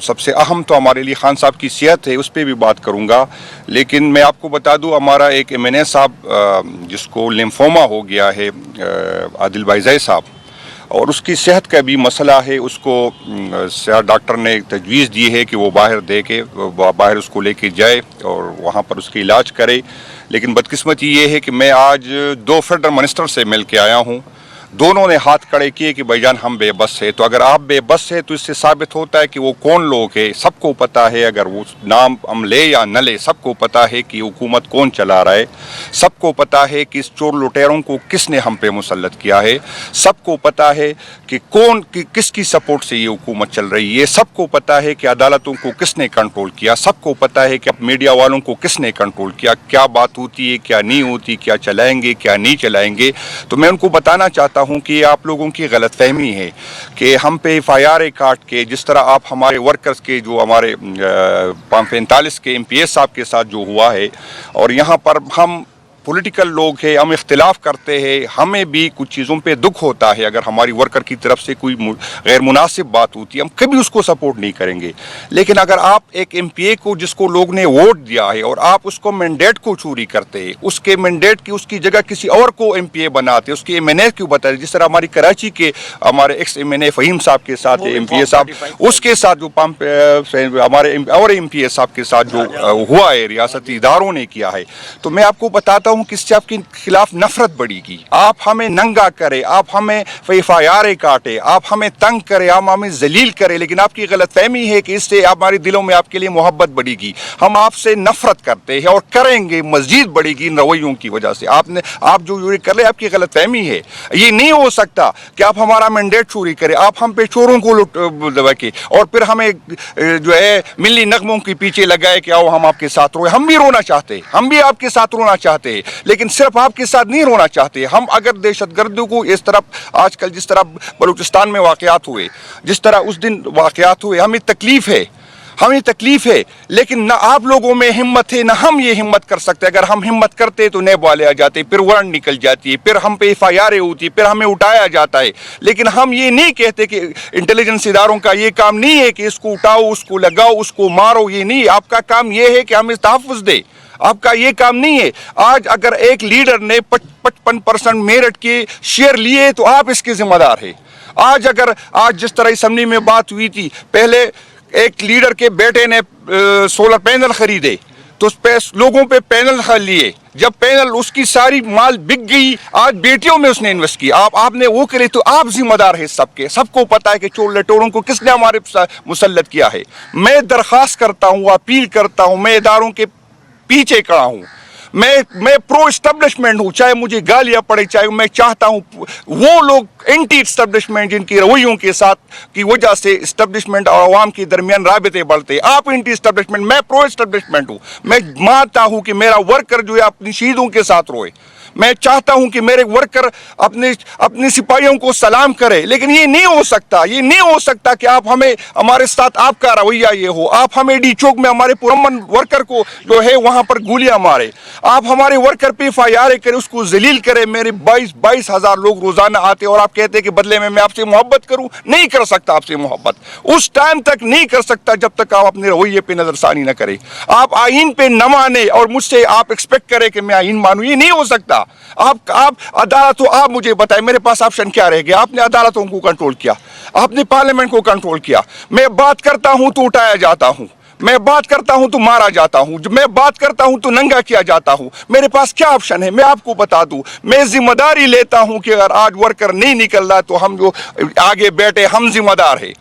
سب سے اہم تو ہمارے لیے خان صاحب کی صحت ہے، اس پہ بھی بات کروں گا، لیکن میں آپ کو بتا دوں ہمارا ایک MNA صاحب جس کو لیمفوما ہو گیا ہے، عادل بھائی صاحب، اور اس کی صحت کا بھی مسئلہ ہے، اس کو ڈاکٹر نے تجویز دی ہے کہ وہ باہر اس کو لے کے جائے اور وہاں پر اس کی علاج کرے، لیکن بدقسمتی یہ ہے کہ میں آج 2 فیڈرل منسٹر سے مل کے آیا ہوں، دونوں نے ہاتھ کھڑے کیے کہ بھائی جان ہم بے بس ہے۔ تو اگر آپ بے بس ہے تو اس سے ثابت ہوتا ہے کہ وہ کون لوگ ہیں، سب کو پتہ ہے، اگر وہ نام ہم لے یا نہ لے سب کو پتہ ہے کہ حکومت کون چلا رہا ہے، سب کو پتہ ہے کہ اس چور لٹیروں کو کس نے ہم پہ مسلط کیا ہے، سب کو پتہ ہے کہ کس کی سپورٹ سے یہ حکومت چل رہی ہے، سب کو پتہ ہے کہ عدالتوں کو کس نے کنٹرول کیا، سب کو پتہ ہے کہ میڈیا والوں کو کس نے کنٹرول کیا، کیا بات ہوتی ہے کیا نہیں ہوتی، کیا چلائیں گے کیا نہیں چلائیں گے۔ تو میں ان کو بتانا چاہتا ہوں کہ یہ آپ لوگوں کی غلط فہمی ہے کہ ہم پہ FIR کاٹ کے، جس طرح آپ ہمارے ورکرز کے جو ہمارے 45 کے MPS صاحب کے ساتھ جو ہوا ہے، اور یہاں پر ہم پولیٹیکل لوگ ہیں، ہم اختلاف کرتے ہیں، ہمیں بھی کچھ چیزوں پہ دکھ ہوتا ہے، اگر ہماری ورکر کی طرف سے کوئی غیر مناسب بات ہوتی ہے ہم کبھی اس کو سپورٹ نہیں کریں گے، لیکن اگر آپ ایک MPA کو جس کو لوگ نے ووٹ دیا ہے اور آپ اس کو مینڈیٹ کو چوری کرتے ہیں، اس کے مینڈیٹ کی اس کی جگہ کسی اور کو MPA بناتے، اس کے MNA کیوں بتاتے، جس طرح ہماری کراچی کے ہمارے ایکس MNA فہیم صاحب کے ساتھ MPA صاحب، اس کے ساتھ جو ہمارے اور MPA صاحب کے ساتھ جو ہوا ہے ریاستی اداروں نے کیا ہے، تو میں آپ کو بتاتا ہوں کہ اس سے آپ کے خلاف نفرت بڑھے گی، آپ ہمیں ننگا کرے، آپ ہمیں FIR کاٹے، آپ ہمیں تنگ کرے، آپ ہمیں ذلیل کرے، لیکن آپ کی غلط فہمی ہے کہ اس سے ہمارے دلوں میں آپ کے لیے محبت بڑھے گی، ہم آپ سے نفرت کرتے ہیں اور کریں گے، مزید بڑھے گی ان رویوں کی وجہ سے، آپ جو یہ کر رہے ہیں آپ کی غلط فہمی ہے، یہ نہیں ہو سکتا کہ آپ ہمارا مینڈیٹ چوری کرے، آپ ہم پہ چوروں کو دبا کے اور پھر ہمیں جو ہے ملی نغموں کے پیچھے لگائے کہ آؤ ہم آپ کے ساتھ روئے، ہم بھی رونا چاہتے ہیں، ہم بھی آپ کے ساتھ رونا چاہتے ہیں، لیکن صرف آپ کے ساتھ نہیں رونا چاہتے، ہم اگر دہشت گردوں کو اس طرح آج کل جس طرح بلوچستان میں واقعات ہوئے، جس طرح اس دن واقعات ہوئے، ہمیں تکلیف ہے، لیکن نہ آپ لوگوں میں ہمت ہے نہ ہم یہ ہمت کر سکتے، اگر ہم ہمت کرتے تو نیب والے آ جاتے، پھر وارنٹ نکل جاتی ہے، پھر ہم پہ FIR ہوتی، پھر ہمیں اٹھایا جاتا ہے، لیکن ہم یہ نہیں کہتے کہ انٹیلیجنس اداروں کا یہ کام نہیں ہے کہ اس کو اٹھاؤ، اس کو لگاؤ، اس کو مارو، یہ نہیں، آپ کا کام یہ ہے کہ ہمیں تحفظ دے، آپ کا یہ کام نہیں ہے۔ آج اگر ایک لیڈر نے 55% میرٹ کے شیئر لیے تو آپ اس کے ذمہ دار ہیں۔ آج جس طرح اسمبلی میں بات ہوئی تھی، پہلے ایک لیڈر کے بیٹے نے سولر پینل خریدے تو لوگوں پہ پینل لیے، جب پینل اس کی ساری مال بک گئی، آج بیٹیوں میں اس نے انویسٹ کی، آپ نے وہ کرے تو آپ ذمہ دار ہیں سب کو پتا ہے کہ چور لٹوروں کو کس نے ہمارے مسلط کیا ہے۔ میں درخواست کرتا ہوں، اپیل کرتا ہوں، میں اداروں کے پیچھے کھڑا ہوں، میں پرو اسٹیبلشمنٹ ہوں، چاہے مجھے گالیاں پڑے، چاہے میں چاہتا ہوں وہ لوگ اینٹی اسٹیبلشمنٹ جن کی رویوں کے ساتھ کی وجہ سے اسٹیبلشمنٹ اور عوام کے درمیان رابطے بڑھتے، آپ اینٹی اسٹیبلشمنٹ، میں پرو اسٹیبلشمنٹ ہوں، میں مانتا ہوں کہ میرا ورکر جو ہے اپنی شہیدوں کے ساتھ روئے، میں چاہتا ہوں کہ میرے ورکر اپنے سپاہیوں کو سلام کرے، لیکن یہ نہیں ہو سکتا کہ آپ ہمارے ساتھ آپ کا رویہ یہ ہو، آپ ہمیں ڈی چوک میں ہمارے پرامن ورکر کو جو ہے وہاں پر گولیاں مارے، آپ ہمارے ورکر پہ FIR کرے، اس کو ذلیل کرے، میرے 22 ہزار لوگ روزانہ آتے اور آپ کہتے کہ بدلے میں آپ سے محبت کروں، نہیں کر سکتا آپ سے محبت، اس ٹائم تک نہیں کر سکتا جب تک آپ اپنے رویے پہ نظر ثانی نہ کرے، آپ آئین پہ نہ مانے اور مجھ سے آپ ایکسپیکٹ کرے کہ میں آئین مانوں، یہ نہیں ہو سکتا۔ آپ عدالت ہو، آپ مجھے بتائیں میرے پاس آپشن کیا رہ گیا؟ آپ نے عدالتوں کو کنٹرول کیا، آپ نے پارلیمنٹ کو کنٹرول کیا، میں بات کرتا ہوں تو اٹھایا جاتا ہوں، میں بات کرتا ہوں تو مارا جاتا ہوں، میں بات کرتا ہوں تو ننگا کیا جاتا ہوں، میرے پاس کیا آپشن ہے؟ میں آپ کو بتا دوں، میں ذمہ داری لیتا ہوں کہ اگر آج ورکر نہیں نکل رہا تو ہم جو آگے بیٹھے ہم ذمہ دار ہیں،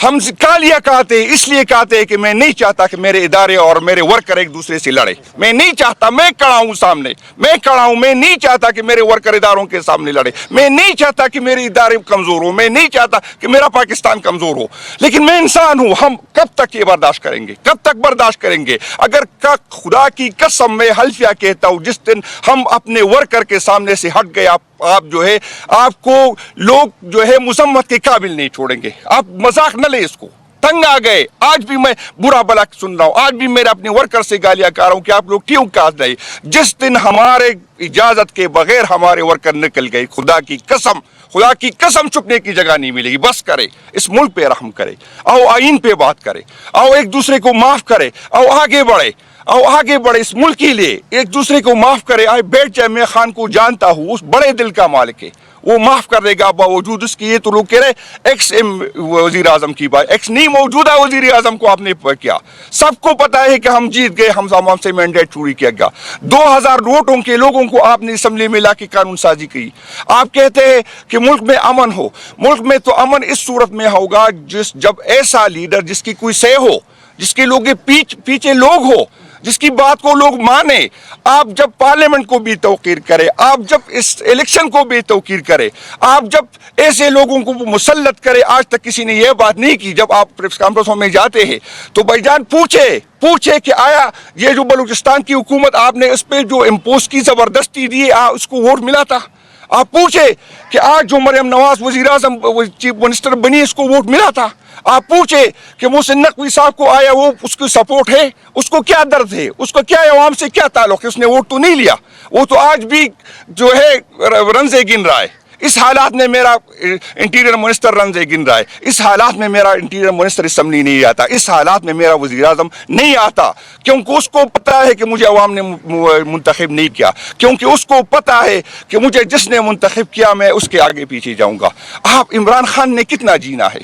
ہم کالیاں کہتے ہیں، اس لیے کہتے ہیں کہ میں نہیں چاہتا کہ میرے ادارے اور میرے ورکر ایک دوسرے سے لڑے، میں نہیں چاہتا، میں کھڑا ہوں سامنے، میں نہیں چاہتا کہ میرے ورکر اداروں کے سامنے لڑے، میں نہیں چاہتا کہ میرے ادارے کمزور ہو، میں نہیں چاہتا کہ میرا پاکستان کمزور ہو، لیکن میں انسان ہوں، ہم کب تک یہ برداشت کریں گے؟ کب تک برداشت کریں گے؟ اگر خدا کی قسم میں حلفیہ کہتا ہوں، جس دن ہم اپنے ورکر کے سامنے سے ہٹ گئے، آپ جو ہے آپ کو لوگ جو ہے مذمت کے قابل نہیں چھوڑیں گے، آپ مذاق نہ لیں، اس کو تنگ آ گئے، آج بھی میں برا بلا سن رہا ہوں، آج بھی میرے اپنے ورکر سے گالیاں کہہ رہا ہوں کہ آپ لوگ کیوں کہہ رہے؟ جس دن ہمارے اجازت کے بغیر ہمارے ورکر نکل گئے، خدا کی قسم खुदा की कसम छुपने की जगह नहीं मिलेगी। बस करे, इस मुल्क पे रहम करे, आओ आइन पे बात करे, आओ एक दूसरे को माफ करे, आओ आगे बढ़े, आओ आगे बढ़े इस मुल्क के लिए, एक दूसरे को माफ करे। आए बैठ जाए, मैं खान को जानता हूँ, उस बड़े दिल का मालिक है, वो माफ कर देगा बावजूद उसकी। ये तो लोग कह रहे एक्स वजीर आजम की बात, एक्स नहीं, मौजूदा वजीर आजम को आपने किया। सबको पता है कि हम जीत गए, हमसे मैंडेट चोरी किया गया। 2000 वोटों के लोगों को आपने असम्बली में लाके कानून साजी की। आप कहते हैं कि मुल्क में अमन हो। मुल्क में तो अमन इस सूरत में होगा जब ऐसा लीडर जिसकी कोई सह हो, जिसके लोग पीछे लोग हो, जिसकी बात को लोग माने। आप जब पार्लियामेंट को भी तौकीर करे, आप जब इस इलेक्शन को भी तौकीर करे, आप जब ऐसे लोगों को मुसल्लत करे। आज तक किसी ने यह बात नहीं की। जब आप प्रेस कॉन्फ्रेंसों में जाते हैं तो भाईजान पूछे कि आया ये जो बलूचिस्तान की हुकूमत आपने इस पे जो इम्पोज की, जबरदस्ती दी, उसको वोट मिला था? आप पूछे कि आज जो मरियम नवाज वजीर आजम चीफ मिनिस्टर बनी, इसको वोट मिला था? आप पूछे कि मोहसिन नकवी साहब को आया, वो उसकी सपोर्ट है, उसको क्या दर्द है, उसको क्या अवाम से क्या ताल्लुक है? उसने वोट तो नहीं लिया, वो तो आज भी जो है रंजे गिन रहा है। इस हालात में मेरा इंटीरियर मिनिस्टर रंजे गिन रहा है, इस हालात में मेरा इंटीरियर मिनिस्टर असम्बली नहीं आता, इस हालात में मेरा वजीर आजम नहीं आता, क्योंकि उसको पता है कि मुझे अवाम ने मुंतखब नहीं किया, क्योंकि उसको पता है कि मुझे जिसने मुंतखब किया मैं उसके आगे पीछे जाऊंगा। आप इमरान खान ने कितना जीना है?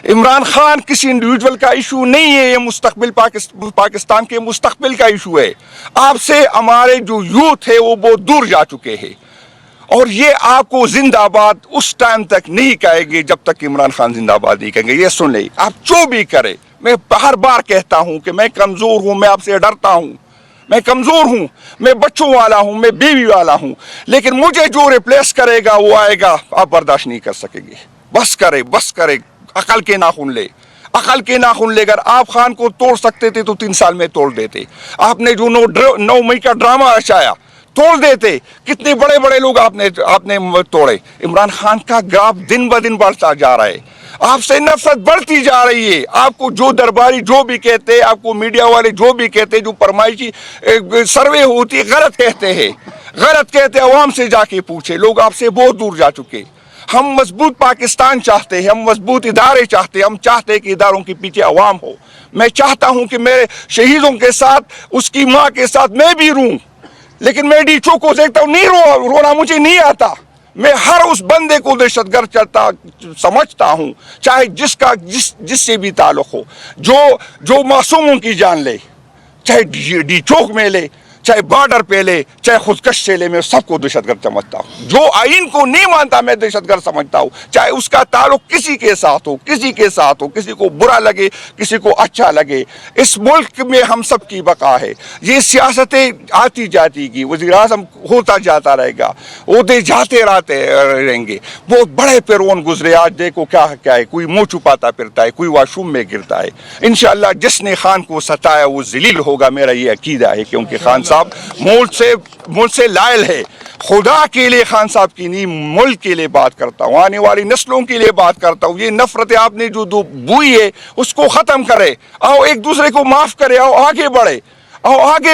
इमरान खान किसी इंडिविजुअल का इशू नहीं है, ये मुस्तकबिल पाकिस्तान के मुस्तकबिल का इशू है। आपसे हमारे जो यूथ है वो बहुत दूर जा चुके हैं, और ये आपको जिंदाबाद उस टाइम तक नहीं कहेंगे जब तक इमरान खान जिंदाबाद नहीं कहेंगे। ये सुन ले, आप जो भी करें, मैं हर बार कहता हूं कि मैं कमजोर हूं, मैं आपसे डरता हूं, मैं कमजोर हूं, मैं बच्चों वाला हूं, मैं बीवी वाला हूं, लेकिन मुझे जो रिप्लेस करेगा वो आएगा, आप बर्दाश्त नहीं कर सकेंगे। बस करे, अकल के नाखून ले, अकल के नाखून ले। अगर आप खान को तोड़ सकते थे तो 3 साल में तोड़ देते। आपने जो 9 मई का ड्रामा रचाया, तोड़ देते। कितने बड़े बड़े लोग आपने तोड़े। इमरान खान का ग्राफ दिन ब दिन बढ़ता जा रहा है, आपसे नफरत बढ़ती जा रही है। आपको जो दरबारी जो भी कहते हैं, आपको मीडिया वाले जो भी कहते हैं, जो फरमाइशी सर्वे होती है, गलत कहते हैं। अवाम से जाके पूछे, लोग आपसे बहुत दूर जा चुके। हम मजबूत पाकिस्तान चाहते हैं, हम मजबूत इदारे चाहते हैं, हम चाहते हैं कि इदारों के पीछे अवाम हो। मैं चाहता हूं कि मेरे शहीदों के साथ, उसकी माँ के साथ मैं भी रूं, लेकिन मैं डीचो को देखता हूं, नहीं रोना मुझे नहीं आता। मैं हर उस बंदे को दहशतगर्द समझता हूं, चाहे जिससे भी ताल्लुक हो, जो मासूमों की जान ले, चाहे डी चौक में ले, चाहे बॉर्डर पे ले, चाहे खुदकश से ले, मैं सबको दहशतगर्द समझता हूँ। जो आइन को नहीं मानता मैं दहशतगर्द समझता हूँ, चाहे उसका ताल्लुक किसी के साथ हो, किसी को बुरा लगे, किसी को अच्छा लगे। इस मुल्क में हम सब की बका है। ये सियासतें आती जाती की, वज़ीर आज़म होता जाता रहेगा, ओहदे जाते रहेंगे। बहुत बड़े फिरौन गुजरे, आज देखो क्या है, कोई मुँह छुपाता फिरता है, कोई वाशरूम में गिरता है। इंशाअल्लाह जिसने खान को सताया वो जलील होगा, मेरा ये अकीदा है, क्योंकि खान साहब मुल्क से लायल है। खुदा के लिए खान साहब की नहीं, मुल्क के लिए बात करता हूँ, आने वाली नस्लों के लिए बात करता हूँ। ये नफरत आपने जो बुई है उसको खत्म करे, आओ एक दूसरे को माफ करे, आओ आगे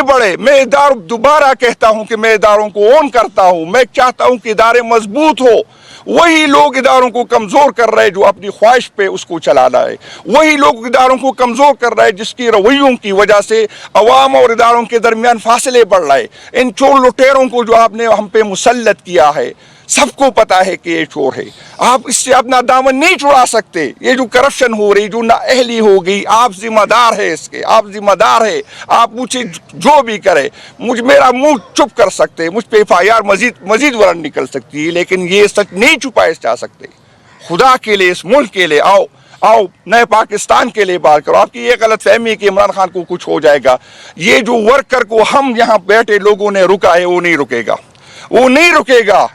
बढ़े। मैं दोबारा कहता हूँ कि मैं इदारों को ओन करता हूँ। मैं चाहता हूँ कि इदारे मजबूत हो। वही लोग इदारों को कमजोर कर रहे हैं जो अपनी ख्वाहिश पे उसको चलाना है। वही लोग इदारों को कमजोर कर रहे हैं जिसकी रवैयों की वजह से अवाम और इदारों के दरमियान फासले बढ़ रहे। इन चोर लुटेरों को जो आपने हम पे मुसल्लत किया है, सबको पता है कि ये चोर है। आप इससे अपना दामन नहीं छुड़ा सकते। ये जो करप्शन हो रही, जो नाअहली हो गई, आप जिम्मेदार है इसके, आप जिम्मेदार है। आप मुझे जो भी करे, मेरा मुंह चुप कर सकते, मुझ पे FIR मजीद वारंट निकल सकती है, लेकिन ये सच नहीं छुपाए जा सकते। खुदा के लिए, इस मुल्क के लिए आओ नए पाकिस्तान के लिए बात करो। आपकी ये गलत फहमी है कि इमरान खान को कुछ हो जाएगा। ये जो वर्कर को हम यहाँ बैठे लोगों ने रुका है, वो नहीं रुकेगा।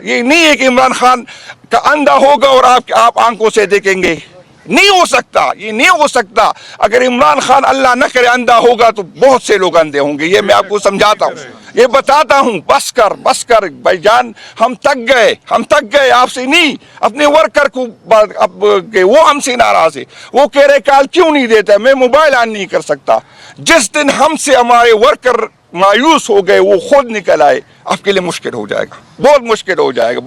ये नहीं है कि इमरान खान का अंधा होगा और आप आंखों से देखेंगे, नहीं हो सकता, ये नहीं हो सकता। अगर इमरान खान अल्लाह न करे अंधा होगा तो बहुत से लोग अंधे होंगे। ये मैं आपको समझाता हूँ, ये बताता हूँ। बस कर भाईजान, हम थक गए आपसे नहीं, अपने वर्कर को। वो हमसे नाराज है, वो कह रहे काल क्यों नहीं देता, मैं मोबाइल ऑन नहीं कर सकता। जिस दिन हमसे हमारे वर्कर मायूस हो गए, वो खुद निकल आए, आपके लिए मुश्किल हो जाएगा, बहुत मुश्किल हो जाएगा।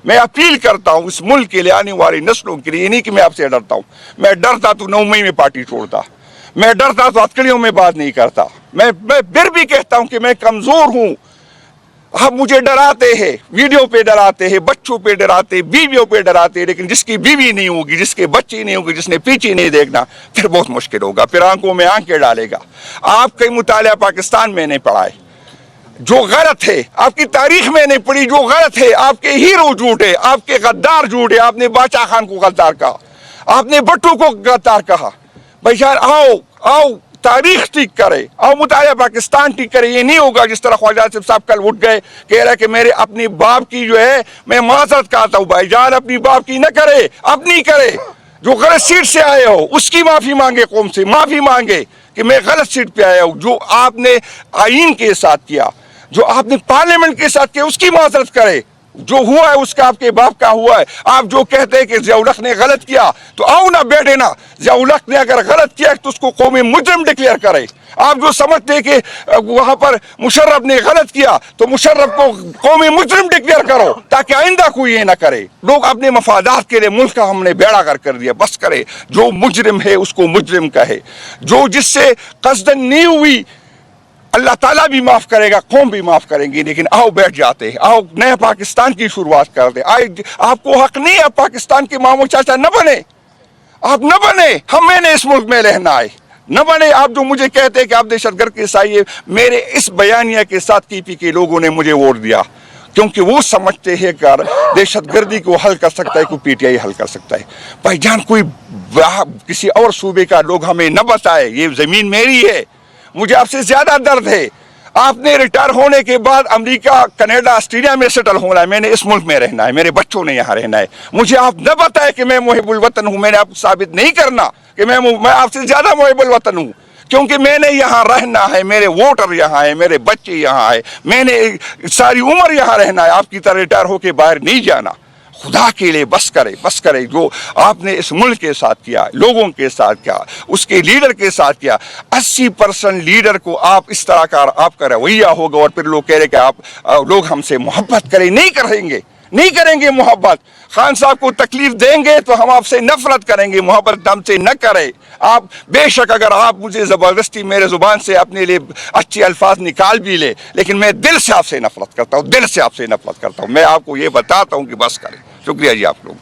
میں अपील करता हूँ इस मुल्क के लिए, आने वाली नस्लों के लिए, नहीं कि मैं आपसे डरता हूँ. मैं डरता तो 9 मई में पार्टी छोड़ता, मैं डरता तो हथकड़ियों में बात नहीं करता. मैं फिर भी कहता हूँ कि मैं कमज़ोर हूँ. आप मुझे डराते हैं, वीडियो पे डराते हैं, बच्चों पे डराते, बीवियों पे डराते, लेकिन जिसकी बीवी नहीं होगी, जिसके बच्चे नहीं होगी, जिसने पीछे नहीं देखना, फिर बहुत मुश्किल होगा, फिर आंखों में आंखें डालेगा. आप कई मुतालिया पाकिस्तान में नहीं पढ़ाए, जो गलत है, आपकी तारीख में नहीं पढ़ी, जो गलत है. आपके हीरो झूठे, आपके गद्दार झूठे. आपने बादशाह खान को गद्दार कहा, आपने भट्टू को गद्दार कहा. भाई यार आओ आओ, तारीख ठीक करे, और मुतालिया पाकिस्तान ठीक करे. ये नहीं होगा जिस तरह ख्वाजा आसिफ साहब कल उठ गए, कह रहे कि मेरे अपनी बाप की जो है मैं माजरत करता हूँ. भाईजान अपनी बाप की न करे, अपनी करे. जो गलत सीट से आए हो उसकी माफी मांगे, कौम से माफी मांगे कि मैं गलत सीट पे आया हूँ. जो आपने आईन के साथ किया, जो आपने पार्लियामेंट के साथ किया, उसकी माजरत करे. जो हुआ है उसका आपके बाप का हुआ है. आप जो कहते हैं कि ज़िया-उल-हक ने गलत किया, तो आओ ना बैठे ना. ज़िया-उल-हक ने अगर गलत किया तो उसको कौमी मुजरिम डिक्लेयर करे. आप जो समझते हैं कि वहां पर मुशर्रफ ने गलत किया, तो मुशर्रफ को कौमी मुजरिम डिक्लेयर करो, ताकि आइंदा कोई ये ना करे. लोग अपने मफादात के लिए मुल्क का हमने बेड़ा गर्क कर दिया. बस करे, जो मुजरिम है उसको मुजरिम कहे. जो जिससे कसदन नहीं हुई, अल्लाह ताला भी माफ करेगा, कौम भी माफ करेंगी. लेकिन आओ बैठ जाते हैं, आओ नए पाकिस्तान की शुरुआत कर दे. आपको हक नहीं है पाकिस्तान के मामू चाचा न बने, आप न बने. मैंने इस मुल्क में रहना है, न बने. आप जो मुझे कहते हैं कि आप दहशतगर्द के साये, मेरे इस बयानिया के साथ टीपी के लोगों ने मुझे वोट दिया, क्योंकि वो समझते हैं कि दहशतगर्दी को हल कर सकता है कोई पीटीआई हल कर सकता है. भाईजान कोई किसी और सूबे का लोग हमें न बताए. ये जमीन मेरी है, मुझे आपसे ज्यादा दर्द है. आपने रिटायर होने के बाद अमेरिका, कनाडा, ऑस्ट्रेलिया में सेटल होना है, मैंने इस मुल्क में रहना है, मेरे बच्चों ने यहाँ रहना है. मुझे आप न बताए कि मैं मुहिबुल वतन हूँ. मैंने आपको साबित नहीं करना कि मैं आपसे ज्यादा मुहिबुल वतन हूँ, क्योंकि मैंने यहाँ रहना है, मेरे वोटर यहाँ है, मेरे बच्चे यहाँ है, मैंने सारी उम्र यहाँ रहना है. आपकी तरह रिटायर होके बाहर नहीं जाना. खुदा के लिए बस करे, बस करे. जो आपने इस मुल्क के साथ किया, लोगों के साथ किया, उसके लीडर के साथ किया, 80% लीडर को आप इस तरह का आपका रवैया होगा, और फिर लोग कह रहे कि आप लोग हमसे मोहब्बत करें. नहीं करेंगे, नहीं करेंगे मोहब्बत. खान साहब को तकलीफ देंगे तो हम आपसे नफरत करेंगे, मोहब्बत हमसे न करें. आप बेशक अगर आप मुझे ज़बरदस्ती मेरे ज़ुबान से अपने लिए अच्छे अल्फाज निकाल भी ले, लेकिन मैं दिल से आपसे नफरत करता हूँ, दिल से आपसे नफरत करता हूँ. मैं आपको ये बताता हूँ कि बस करें. शुक्रिया जी आप लोग.